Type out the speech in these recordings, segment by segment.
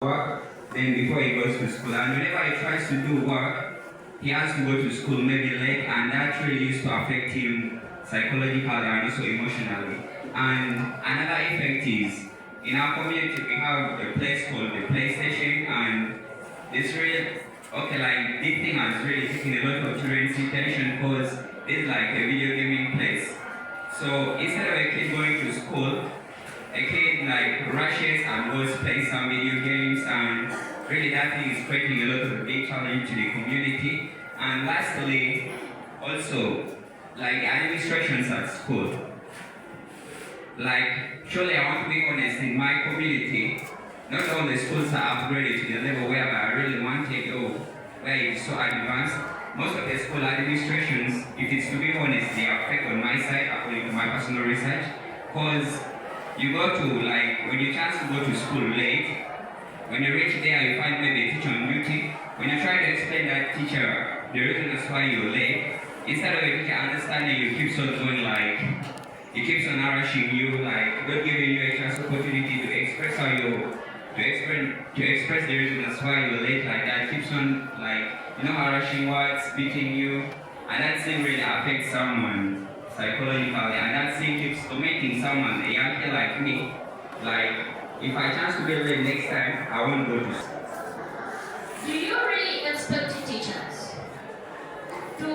work, then before he goes to school. And whenever he tries to do work, he has to go to school maybe late, and that really used to affect him psychologically and also emotionally. And another effect is, in our community we have a place called the PlayStation, and it's really, okay, like this thing has really taken a lot of children's attention because it's like a video gaming place. So instead of a kid going to school, a kid like rushes and goes play some video games, and really that thing is creating a lot of big challenge to the community. And lastly, also, like administrations at school. Like, surely I want to be honest, in my community, not all the schools are upgraded to the level whereby I really want it, or where it's so advanced. Most of the school administrations, if it's to be honest, they affect on my side according to my personal research. Because you go to, like, when you chance to go to school late, when you reach there you find maybe a teacher on duty. When you try to explain that teacher the reason that's why you're late, instead of a teacher understanding, you keep on going like, he keeps on harassing you, like not giving you a chance opportunity to express how you to express the reason that's why you're late like that. Keeps on like, harassing words, beating you, and that thing really affects someone psychologically, and that thing keeps tormenting someone, a young kid like me. Like, if I chance to get late next time, I won't go to school. Do you really expect teachers to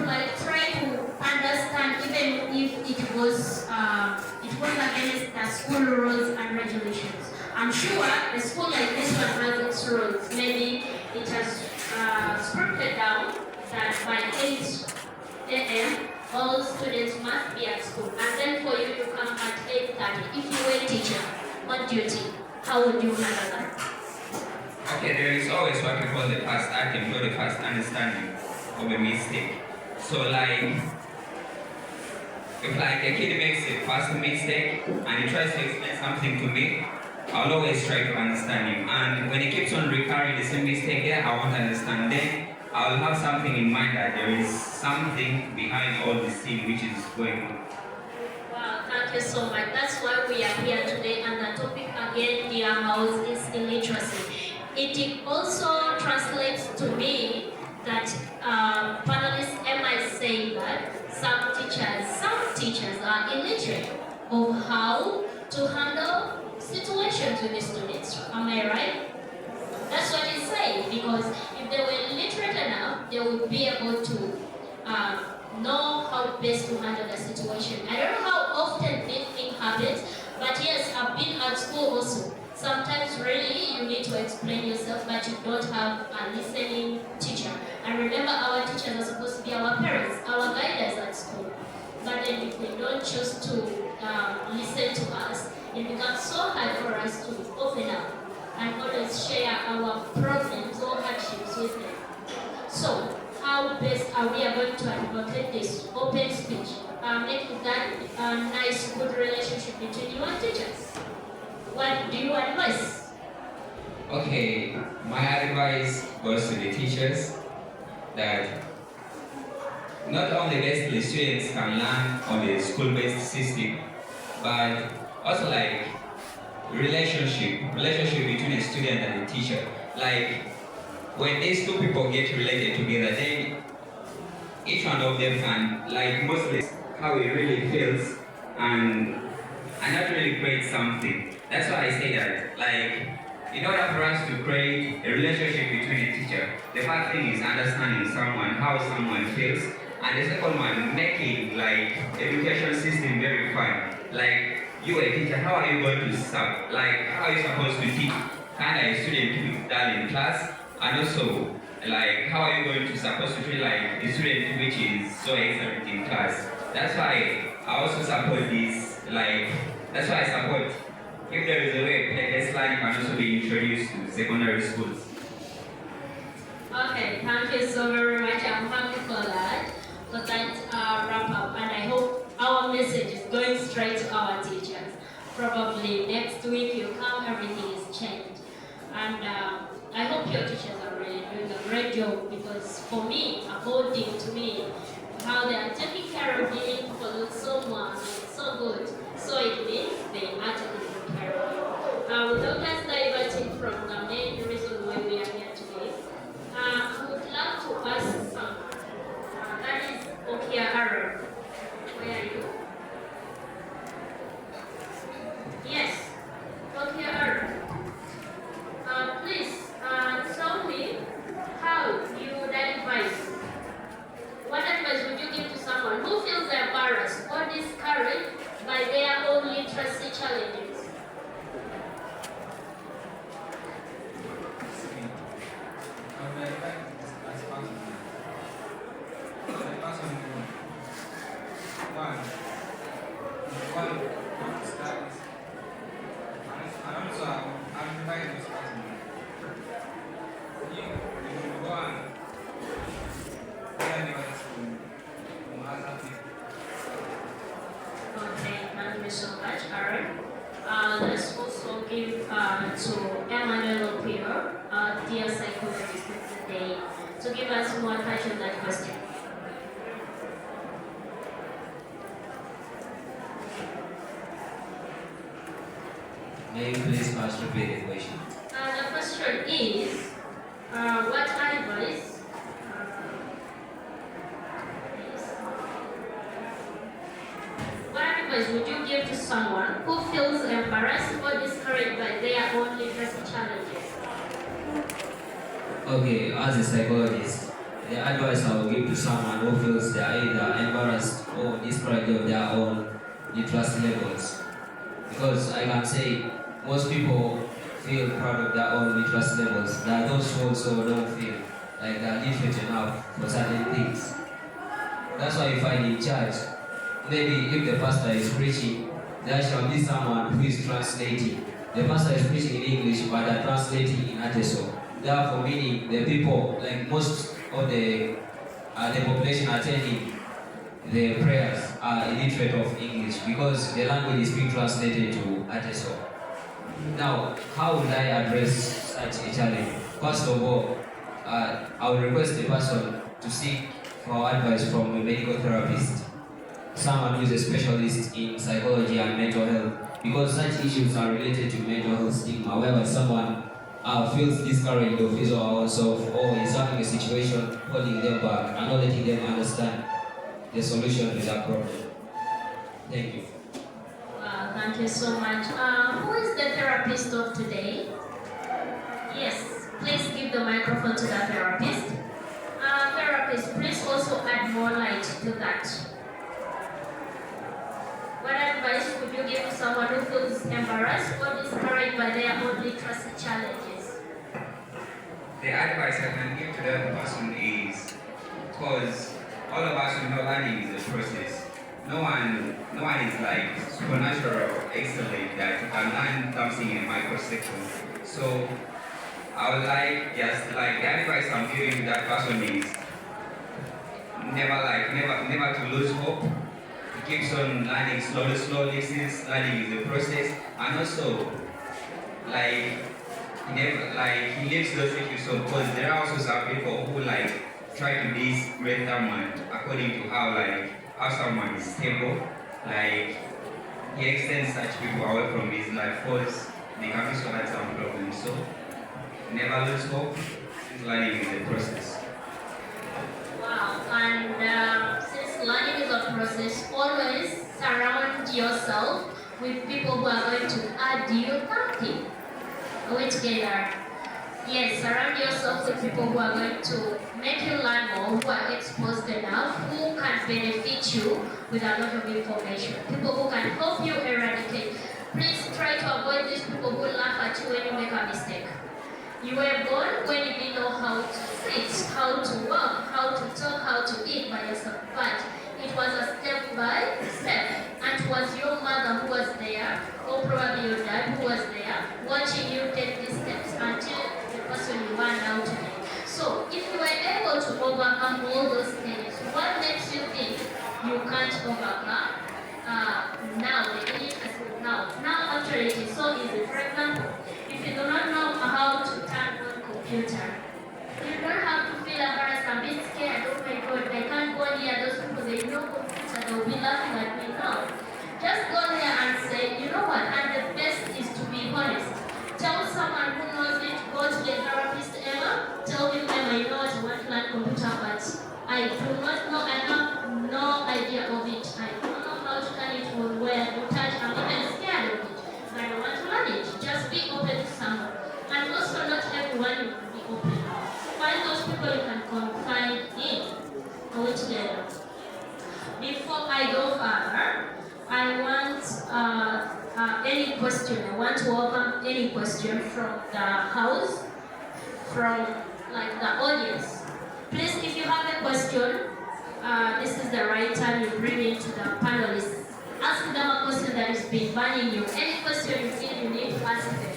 like try to understand, even if it was against the school rules and regulations? I'm sure a school like this one has its rules. Maybe it has scripted down that by 8 a.m. all students must be at school, and then for you to come at 8:30. If you were a teacher on duty, how would you handle that? Okay, there is always what we call the first attempt or the first understanding of a mistake. So like, if like a kid makes a first mistake and he tries to explain something to me, I'll always try to understand him. And when he keeps on recurring the same mistake there, I won't understand. Then I'll have something in mind that there is something behind all this thing which is going on. Wow, thank you so much. That's why we are here today, and the topic again, dear house, is illiteracy. It also translates to me that panelist Emma is saying that some teachers are illiterate of how to handle situations with the students. Am I right? That's what he's saying, because if they were literate enough, they would be able to know how best to handle the situation. I don't know how often this thing happens, but yes, I've been at school also. Sometimes really you need to explain yourself, but you don't have a listening teacher. And remember, our teachers are supposed to be our parents, our guiders at school. But then if they don't choose to listen to us, it becomes so hard for us to open up and always share our problems or hardships with them. So, how best are we going to advocate this open speech, making that a nice, good relationship between you and teachers? What do you advise? Okay, my advice goes to the teachers that not only basically students can learn on the school-based system, but also like relationship between a student and a teacher. Like, when these two people get related together, then each one of them can, like, mostly how it really feels, and that really creates something. That's why I say that, like, in order for us to create a relationship between a teacher, the first thing is understanding someone, how someone feels, and the second one, making like education system very fun. Like, you a teacher, how are you going to start? Like, how are you supposed to teach? Kind of a student who is dull in class, and also like, how are you going to supposed to treat like the student which is so excellent in class? That's why I also support this. Like, that's why I support, if there is a way playtest learning can also be introduced to secondary schools. Okay, thank you so very much. I'm happy for that wrap up, and I hope our message is going straight to our teachers. Probably next week you come, everything is changed. And I hope your teachers are really doing a great job, because for me, according to me, how they are taking care of me for someone is so good. So it means they are taking care of you. Without us diverting from the to give us more touch on that question. May you please first repeat the question? The question is, what advice would you give to someone who feels embarrassed or discouraged by their own literacy challenges? Okay, as a psychologist, the advice I will give to someone who feels they are either embarrassed or discouraged of their own literacy levels. Because I can say most people feel proud of their own literacy levels. There are those who also don't feel like they are literate enough for certain things. That's why you find in church, maybe if the pastor is preaching, there shall be someone who is translating. The pastor is preaching in English, but they're translating in Ateso. Therefore, meaning the people, like most of the population attending the prayers are illiterate of English because the language is being translated to Ateso. Now, how would I address such a challenge? First of all, I would request the person to seek for advice from a medical therapist, someone who is a specialist in psychology and mental health, because such issues are related to mental health stigma, whereby someone feels discouraged of his or herself or is having a situation holding them back and not letting them understand the solution to that problem. Thank you. Thank you so much. Who is the therapist of today? Yes, please give the microphone to the therapist. Therapist, please also add more light to that. What advice would you give to someone who feels embarrassed or discouraged by their own literacy challenges? The advice I can give to that person is, because all of us know learning is a process. No one is like supernatural or excellent that you can learn something in a microsecond. So I would like just like the advice I'm giving to that person is never to lose hope. He keeps on learning slowly since learning is a process, and also he leaves those issues. So because there are also some people who try to disgrade someone according to how someone is stable. He extends such people away from his life because they can also have some problems. So never lose hope. Learning is a process. Wow, and since learning is a process, always surround yourself with people who are going to add you something. Are we together? Yes, surround yourself with people who are going to make you learn more, who are exposed enough, who can benefit you with a lot of information. People who can help you eradicate. Please try to avoid these people who laugh at you when you make a mistake. You were born when you didn't know how to sit, how to walk, how to talk, how to eat by yourself. But it was a step by step. And it was your mother who was there, or probably your dad who was there, watching you take these steps until the person you are now today. So if you were able to overcome all those things, what makes you think you can't overcome now actually it is so easy. For example, if you do not know how to turn on computer, you don't have to feel embarrassed and be scared. Oh my God, I can't go near those people. They know computer. They'll be laughing at me. No, just go there and say, you know what? And the best is to be honest. Tell someone who knows it. Go to the therapist Emma. Tell him Emma, you know what? I want to learn computer, but I do not know. I have no idea of it. I don't know how to turn it or where to touch. I'm even scared of it. But I want to learn it. Just be open to someone. And also not everyone will be open. Find those people you can confide in. Go together. Before I go further, I want any question. I want to welcome any question from the house, from the audience. Please, if you have a question, this is the right time you bring it to the panelists. Ask them a question that is been burning you. Any question you feel you need to ask them.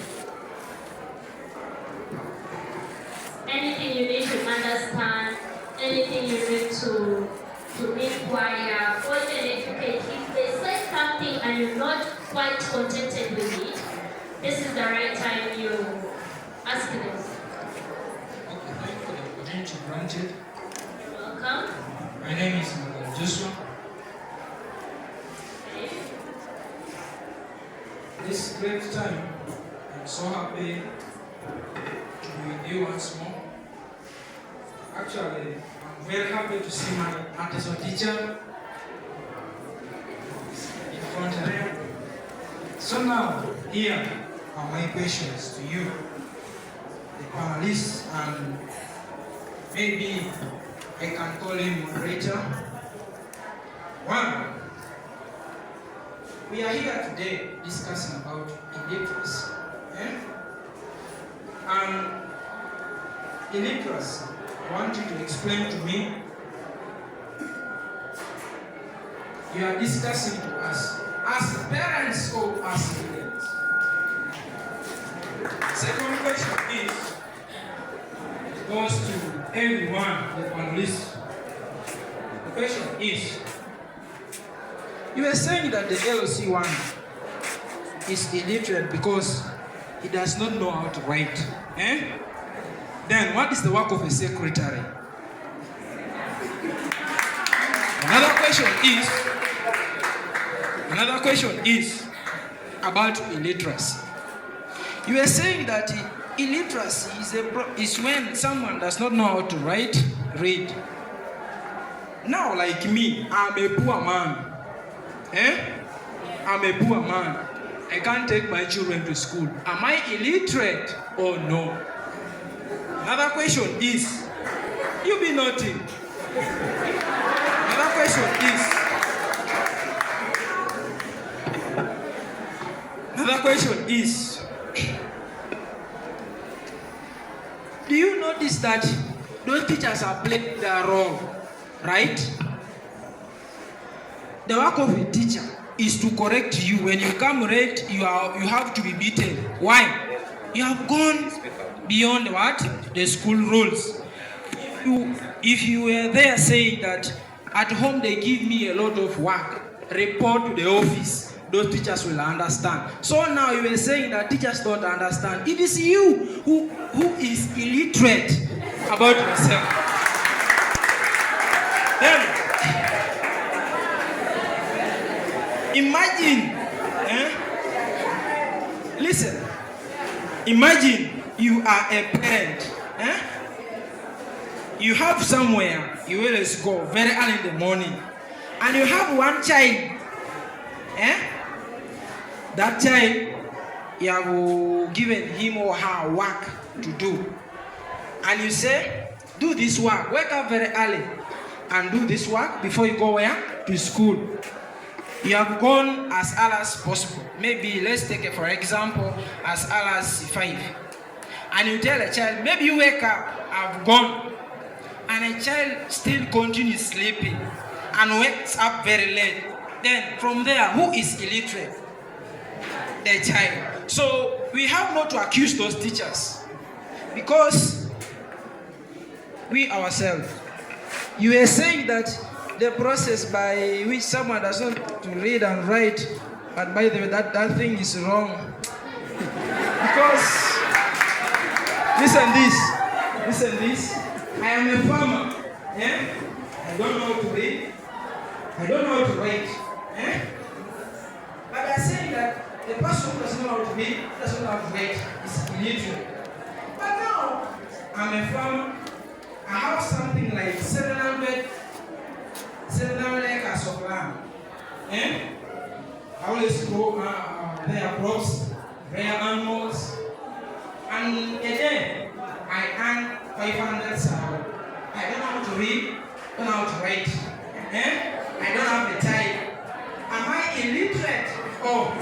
Anything you need to understand, anything you need to inquire, or even educate. If they say something and you're not quite contented with it, this is the right time you ask them. Okay, thank you for the opportunity to wanted. Welcome. My name is Morgan Joshua. This great time, I'm so happy to be with you once more. Actually, I'm very happy to see my artisan teacher in front of him. So now, here are my questions to you, the panelists, and maybe I can call him moderator. One, we are here today discussing about illiteracy. And illiteracy, I want you to explain to me. You are discussing to us as parents or as students. Second question is, it goes to everyone, the panelists. The question is, you were saying that the LC1 is illiterate because he does not know how to write. Then what is the work of a secretary? Another question is about illiteracy. You were saying that illiteracy is when someone does not know how to write, read. Now, like me, I'm a poor man. I'm a poor man. I can't take my children to school. Am I illiterate or no? Another question is, you be nothing. Another question is, do you notice that those teachers are playing their role, right? The work of a teacher is to correct you. When you come late, you have to be beaten. Why? You have gone beyond what? The school rules. If you were there saying that at home they give me a lot of work, report to the office, those teachers will understand. So now you were saying that teachers don't understand. It is you who is illiterate about yourself. Then, imagine, listen, imagine you are a parent. You have somewhere you always go very early in the morning, and you have one child. That child, you have given him or her work to do. And you say, do this work, wake up very early and do this work before you go where? To school. You have gone as early as possible. Maybe let's take it for example as early as 5. And you tell a child, maybe you wake up, I've gone. And a child still continues sleeping and wakes up very late. Then from there, who is illiterate? The child. So we have not to accuse those teachers, because we ourselves, you were saying that the process by which someone does not to read and write, but by the way, that thing is wrong. Because listen this, I am a farmer. I don't know how to read, I don't know how to write. But they are saying that the person who doesn't know how to read, doesn't know how to write, is illiterate. But now, I'm a farmer. I have something like 700 acres of land. I always grow their crops, rare animals, and a day I earn 500 salary. I don't know how to read, don't know how to write. I don't have the time. Am I illiterate? Oh.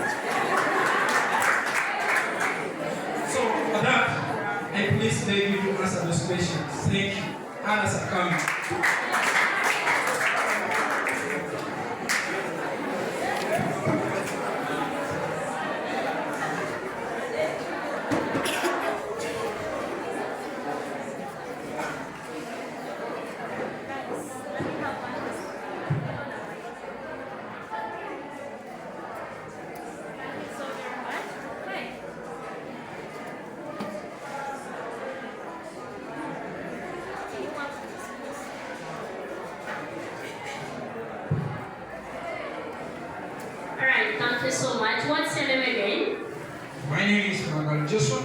So for that, I please beg you to answer those questions. Thank you. Others are coming. so much. What's your name again? My name is Magal Joshua,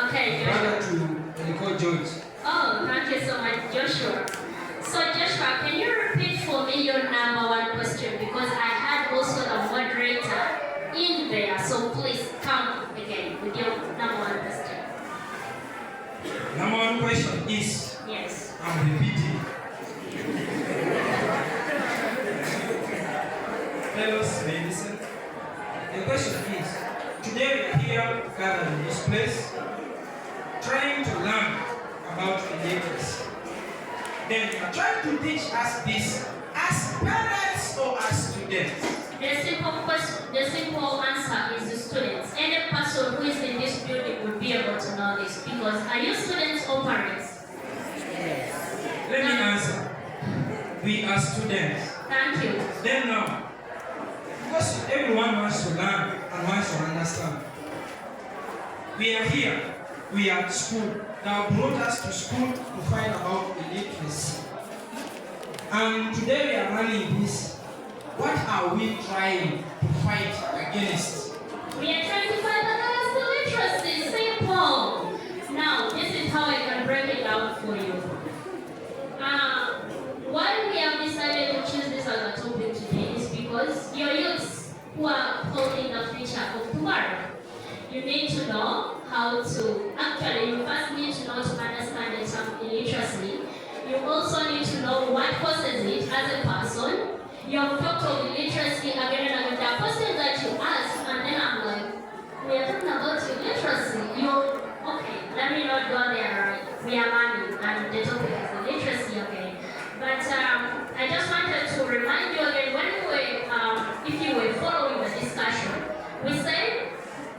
Okay, Joshua. brother to Eliko George. Oh, thank you so much, Joshua. So Joshua, can you repeat for me your number one question? Because I had also a moderator in there. So please come again with your number one question. Number one question is, Yes. I'm repeating. Fellows, may listen. The question is, today we are here gathered in this place, trying to learn about illiteracy. Then you are trying to teach us this as parents or as students. The simple answer is the students. Any person who is in this building will be able to know this because are you students or parents? Let me answer. We are students. Thank you. Then now, because everyone wants to learn and wants to understand. We are here. We are at school. Now brought us to school to find about illiteracy. And today we are running this. What are we trying to fight against? We are trying to find against illiteracy. Simple. Now, this is how I can break it down for you. Why we have decided to choose this as a topic today is because your youths who are holding the future of tomorrow. You need to know how to, actually, you first need to know to understand the term illiteracy. You also need to know what causes it as a person. You have talked of illiteracy again and again. There are questions that you ask, and then I'm like, we are talking about illiteracy. Okay, let me not go there, right? We are learning, and the topic is illiteracy again. But I just wanted to remind you again, when we were, if you were following the discussion, we said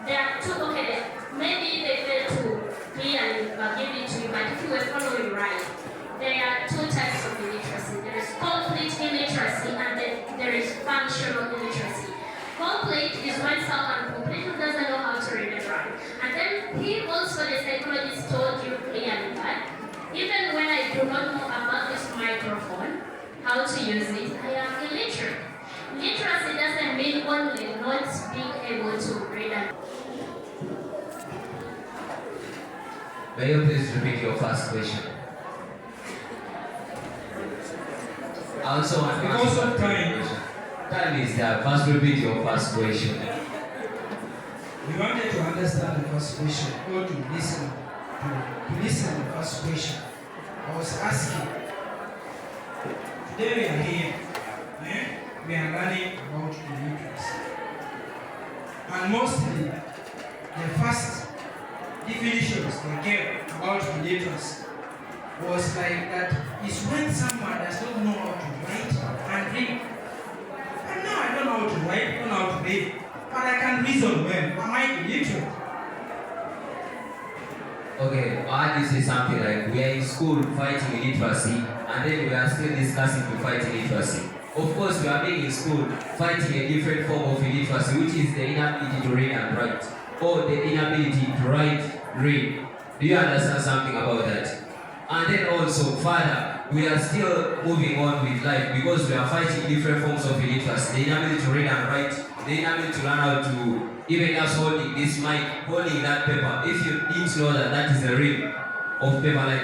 there are two, okay, maybe they failed to clearly give it to you, but if you were following right, there are two types of illiteracy. There is complete illiteracy and then there is functional illiteracy. Complete is when someone completely doesn't know how to read and write. And then he also, the psychologist, told you clearly that even when I do not know about this microphone, how to use it, I am illiterate. Literacy doesn't mean only not being able to read and May you please repeat your first question? I also want to Because ask of time. Time is there. First repeat your first question. We wanted to understand the first question or to listen to the first question. I was asking. Today we are here. We are learning about illiteracy. And mostly the first definitions they gave about illiteracy was like that is when someone does not know how to write and read. And now I don't know how to write, don't know how to read, but I can reason well. Am I illiterate? Okay, I had to say something like we are in school fighting illiteracy and then we are still discussing to fight illiteracy. Of course, we are being in school fighting a different form of illiteracy, which is the inability to read and write, or the inability to write, read. Do you understand something about that? And then also, further, we are still moving on with life because we are fighting different forms of illiteracy. The inability to read and write, the inability to learn how to, even us holding this mic, holding that paper. If you didn't know that that is a ring of paper, like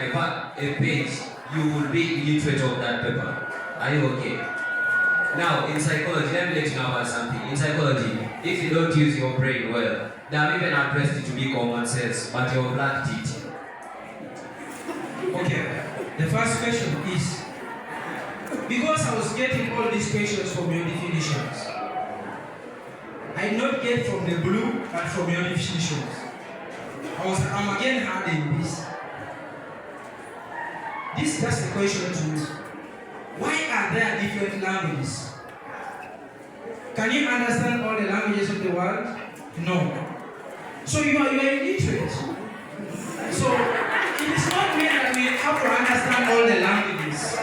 a page, you will be illiterate of that paper. Are you okay? Now, in psychology, let me let you know about something. In psychology, if you don't use your brain well, they have even addressed it to be common sense, but you have lacked it. Okay, the first question is, because I was getting all these questions from your definitions, I did not get from the blue, but from your definitions. I'm again adding this. This is just a question to you. Why are there different languages? Can you understand all the languages of the world? No. So you are illiterate. So it is not meant that we have to understand all the languages.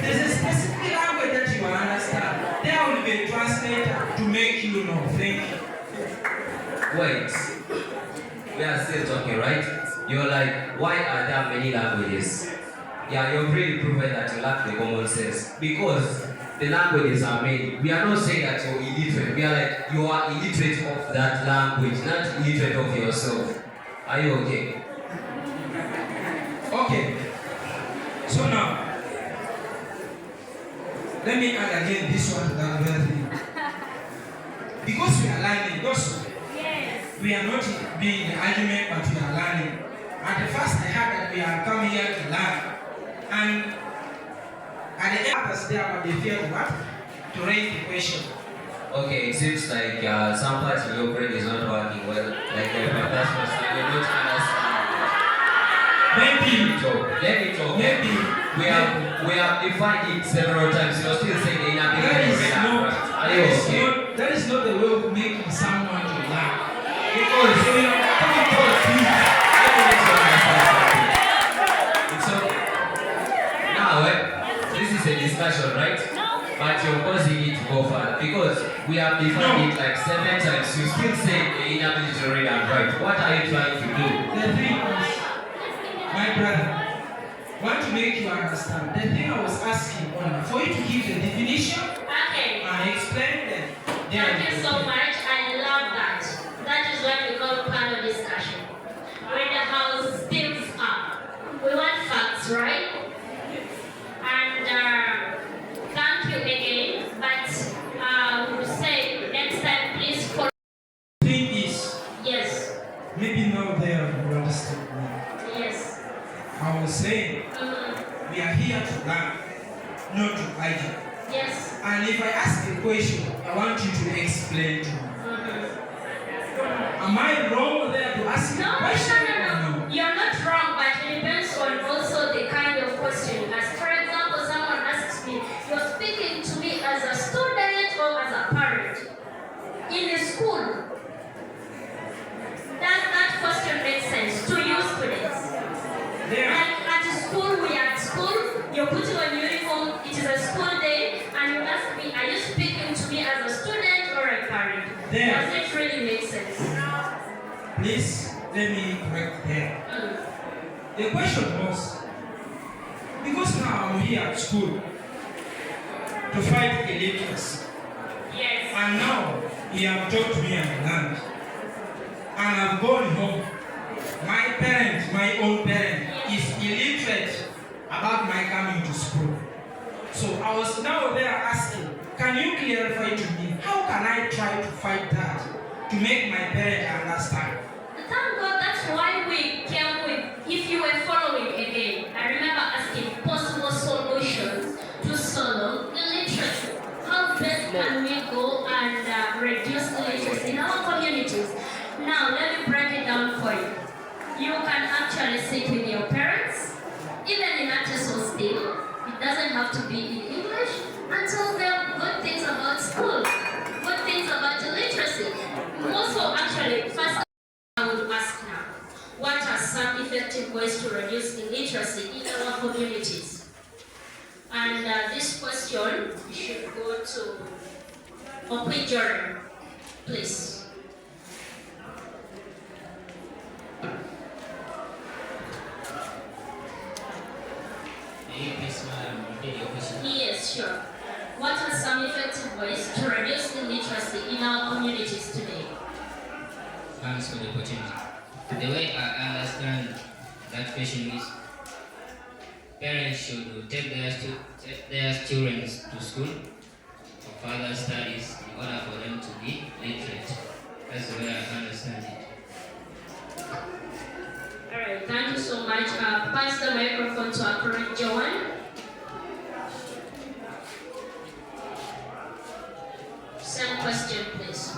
There's a specific language that you understand. There will be a translator to make you know. Thank you. Wait. We are still talking, right? You're like, why are there many languages? Yeah, you've really proven that you lack the common sense. Because the languages are made. We are not saying that you're illiterate. We are like, you are illiterate of that language, not illiterate of yourself. Are you okay? Okay. So now, let me add again this one to that very thing. Because we are learning, also, we are not being in the argument, but we are learning. At the first, I heard that we are coming here to learn. And at the end, others there, but they fear what? To raise the question. Okay, it seems like some parts of your brain is not working well. Like the professor said, you're not understanding. Let me talk. Maybe. We have defined it several times. You're still saying the inability to read and write. Are you okay? That is not the way of making someone to learn. Because So we are talking about you. it's okay. Now, this is a discussion, right? But you're causing it to go further because we have defined it like 7 times. You still say the inability to read and write. What are you trying to do? The thing is, my brother, want to make you understand. The thing I was asking on for you to give the definition Okay. and explain them. Thank you so much. I love that. That is what we call panel discussion. When the house spins up, we want facts, right? And thank you again. But we will say next time, please follow. The thing is, Yes. maybe now there you understand me. Yes. I was saying Mhm. we are here to learn, not to argue. Yes. And if I ask a question, I want you to explain to me. Mhm. Am I wrong there to ask No, a no, question? no, or no. You're not wrong, but it depends on also the kind of question. As for example, someone asks me, you're speaking to me as a student or as a parent in a school. Does that question make sense to you students? There. Like at school, we are at school, you're putting on uniform, it is a school day, and you ask me, are you speaking to me as a student or a parent? There. Does it really make sense? Please let me correct there. Mm. The question was, because now I'm here at school to fight illiteracy, Yes. and now you have taught me and learned, and I've gone home. My parent, my own parent, is illiterate about my coming to school. So I was now there asking, can you clarify to me, how can I try to fight that to make my parent understand? Thank God, that's why we came with, if you were following again, I remember asking possible solutions to solve illiteracy. How best can we go and reduce illiteracy in our communities? Now, let me break it down for you. You can actually sit with your parents, even in Ateso still. It doesn't have to be in English, and tell them good things about school, good things about illiteracy. Also, actually, first I would ask now, what are some effective ways to reduce illiteracy in our communities? And this question should go to Okwijore, please. Yes, sure. What are some effective ways to reduce illiteracy in our communities today? Thanks for the opportunity. The way I understand that question is, parents should take their children to school for further studies in order for them to be literate. That's the way I understand it. Alright, thank you so much. Pass the microphone to our current Joanne. Same question, please.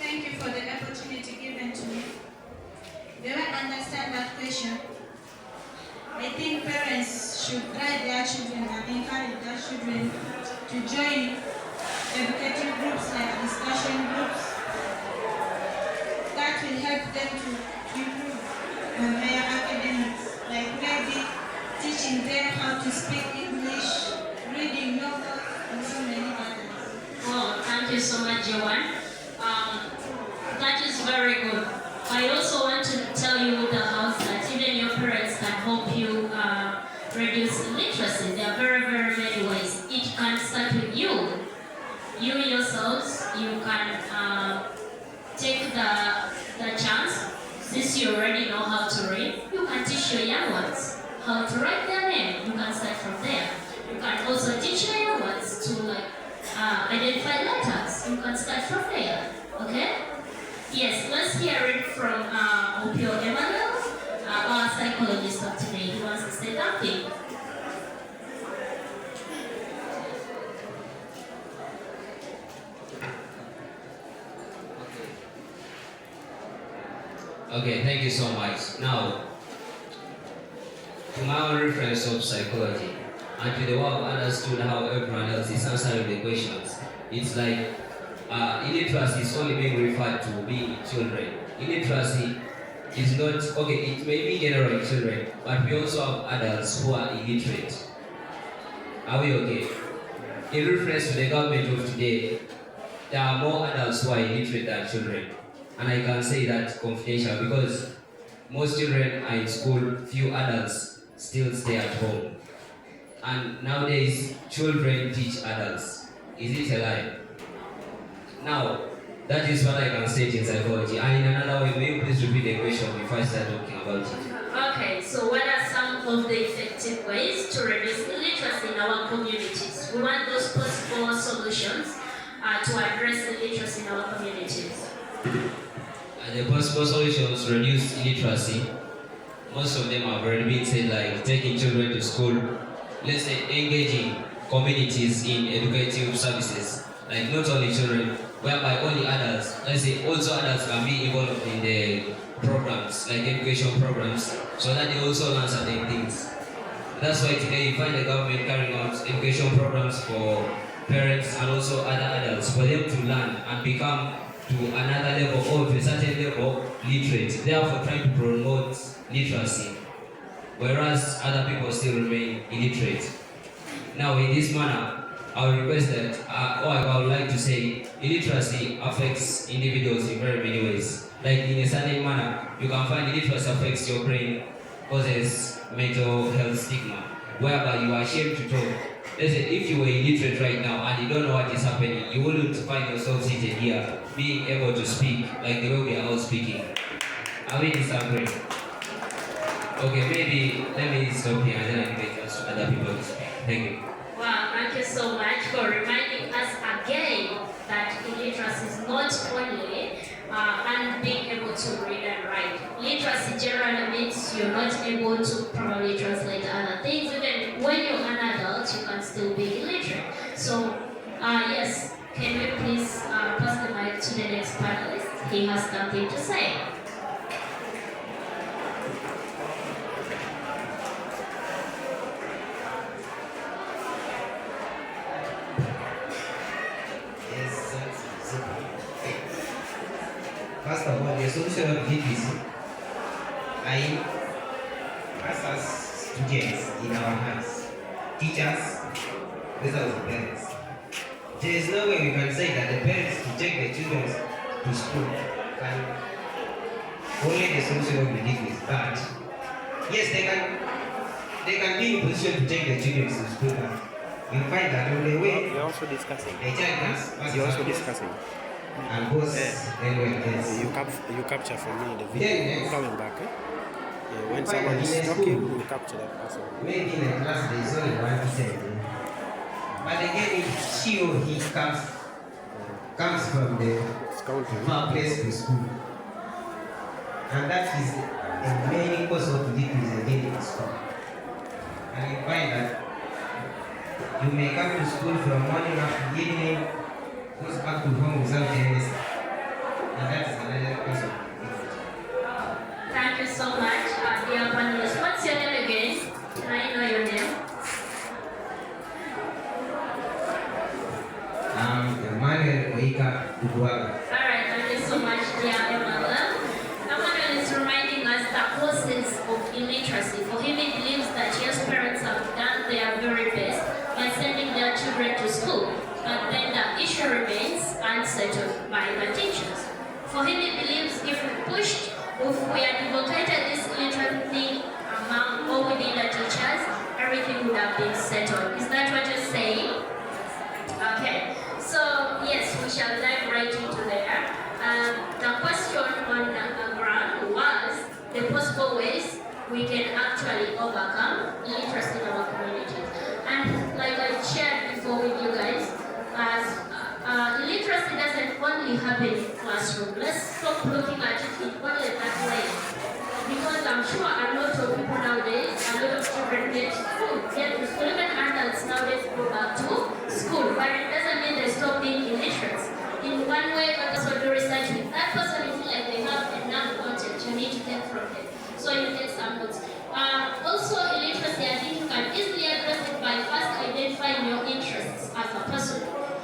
Thank you for the opportunity given to me. The way I understand that question, I think parents should guide their children and encourage their children to join educative groups like discussion groups that will help them to improve on their academics, like maybe teaching them how to speak English, reading novels, and so many others. Oh, thank you so much, Joanne. That is very good. I also want to tell you, the house, that even your parents can help you how to write their name. You can start from there. You can also teach your young ones to identify letters. You can start from there. Okay? Yes, let's hear it from Opio Emmanuel, our psychologist of today. He wants to say something. Okay, thank you so much. Now, to my own reference of psychology, and to the way I've understood how everyone else is answering the questions, it's like illiteracy is only being referred to being children. Illiteracy is not, okay, it may be general in children, but we also have adults who are illiterate. Are we okay? In reference to the government of today, there are more adults who are illiterate than children. And I can say that confidential because most children are in school, few adults still stay at home. And nowadays, children teach adults. Is it a lie? Now, that is what I can say in psychology. And in another way, may you please repeat the question before I start talking about it? Okay, so what are some of the effective ways to reduce illiteracy in our communities? We want those possible solutions to address illiteracy in our communities. The possible solutions to reduce illiteracy, most of them have already been said, like taking children to school, let's say engaging communities in educative services, like not only children, whereby only adults, let's say also adults can be involved in the programs, like education programs, so that they also learn certain things. That's why today you find the government carrying out education programs for parents and also other adults, for them to learn and become to another level or to a certain level literate, therefore trying to promote literacy, whereas other people still remain illiterate. Now in this manner, I would request that, or I would like to say, illiteracy affects individuals in very many ways. Like in a certain manner, you can find illiteracy affects your brain, causes mental health stigma, whereby you are ashamed to talk. Let's say if you were illiterate right now and you don't know what is happening, you wouldn't find yourself seated here, being able to speak like the way we are all speaking. Are we disagreeing? Okay, maybe let me stop here and then I give it to other people to speak. Thank you. Wow, thank you so much for reminding us again that illiteracy is not only being able to read and write. Literacy generally means you're not able to probably translate other things. Even when you're an adult, you can still be illiterate. So, yes, can we please pass the mic to the next panelist? He has something to say. First of all, the solution of literacy, as students in our hands, teachers, these are the parents. There is no way we can say that the parents to take their children to school can only the solution of literacy. But yes, they can be in position to take their children to school. You find that on the way. You're also discussing. The child comes. You're also discussing. And goes anywhere else. You capture for me the video. Yes. Coming back. When someone is talking, you capture that person. Maybe in a class there is only one teacher. But again, if she or he comes from the far place to school, and that is a main cause of literacy again in school. And you find that you may come to school from morning up to evening, goes back to home without anything. And that is another cause of literacy. Thank you so much, dear panelists. What's your name again? Can I know your name? Emmanuel Oika Uguaga. Alright, thank you so much, dear Emmanuel. Emmanuel is reminding us the causes of illiteracy. For him, he believes that yes, parents have done their very best by sending their children to school, but then the issue remains unsettled by the teachers. For him, he believes if we had advocated this illiterate thing among or within the teachers, everything would have been settled. Is that what you're saying? Okay. So, yes, we shall dive right into there. The question on the ground was the possible ways we can actually overcome just stop looking at it in only that way. Because I'm sure a lot of people nowadays, a lot of children get to school, even adults nowadays go back to school, but it doesn't mean they stop being illiterate. In one way, or also do research with that person, it's like they have enough content you need to take from them. So you get some notes. Also, illiteracy, I think you can easily address it by first identifying your interests as a person.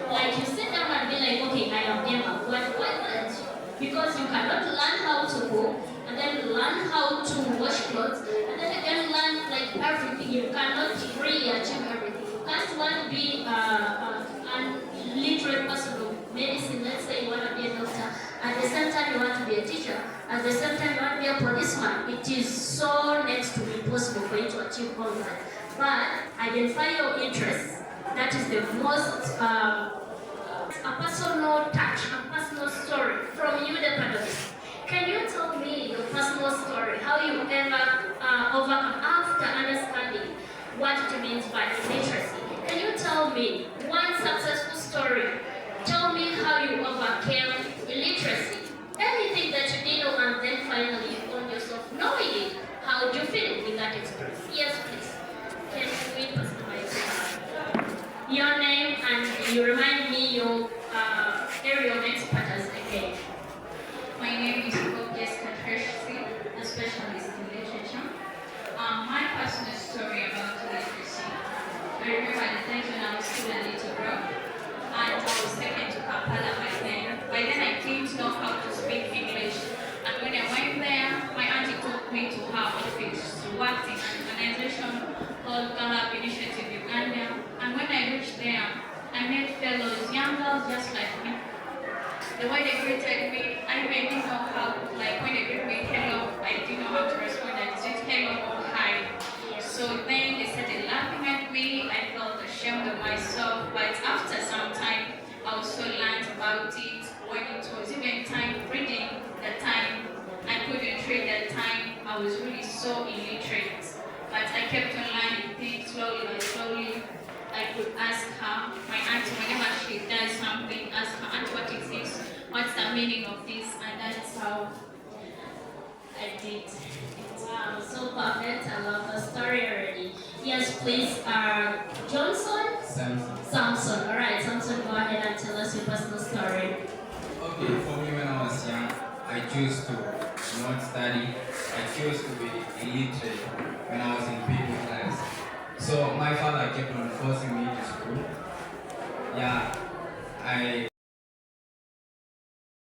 Like you sit down and be like, okay, I am Emma. Why that? Because you cannot learn how to cook, and then learn how to wash clothes, and then again learn like everything. You cannot really achieve everything. You can't want to be an literate person of medicine. Let's say you want to be a doctor. At the same time, you want to be a teacher. At the same time, you want to be a policeman. It is so next to impossible for you to achieve all that. But identify your interests. That is the most a personal touch, a personal story from you, the pedagogist. Can you tell me your personal story, how you ever overcome after understanding what it means by illiteracy? Can you tell me one successful story? Tell me how you overcame illiteracy. Anything that you did, and then finally you found yourself knowing it. How do you feel with that experience? Yes, please. Can we personalize your name, and you remind me your area of expertise again? My name is Jessica Tracy, a specialist in literature. My personal story about literacy. I remember the times when I was still a little girl, and I was taken to Kampala by then. By then I didn't know how to speak English, and when I went there, my auntie took me to her office to work in an organization called Gallup Initiative Uganda. And when I reached there, I met fellows, young girls just like me. The way they greeted me, I didn't know how, like when they greeted me, hello, I didn't know how to respond. I said hello or hi. So then they started laughing at me. I felt ashamed of myself, but after some time, I also learned about it. When it was even time reading the time, I couldn't read the time. I was really so illiterate, but I kept on learning things slowly by slowly. I could ask her, my auntie, whenever she does something, ask her, auntie, what is this? What's the meaning of this? And that's how I did. Wow, so perfect. I love the story already. Yes, please. Johnson? Samson. All right, Samson, go ahead and tell us your personal story. Okay, for me when I was young, I chose to not study. I chose to be illiterate when I was in PE class. So my father kept on forcing me to school. Yeah, I